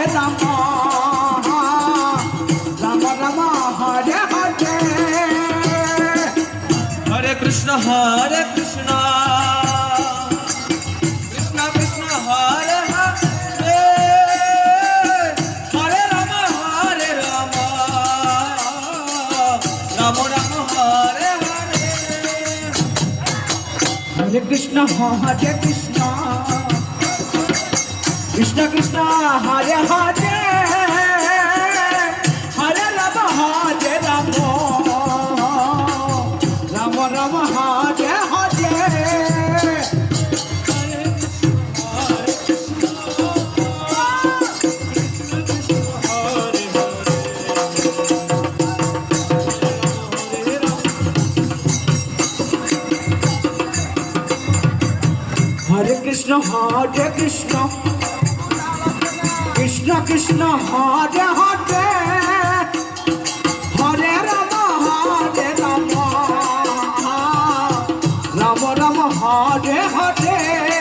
Ram Ram Ram Hare Hare Hare Krishna Krishna Krishna Hare Hare Hare Ram Ram Ram Hare Hare Hare Krishna Krishna Krishna Hare Hare Hare Ram Ram Ram Hare Hare Hare Krishna Krishna Krishna Hare Hare Hare Ram Ram Ram Hare Hare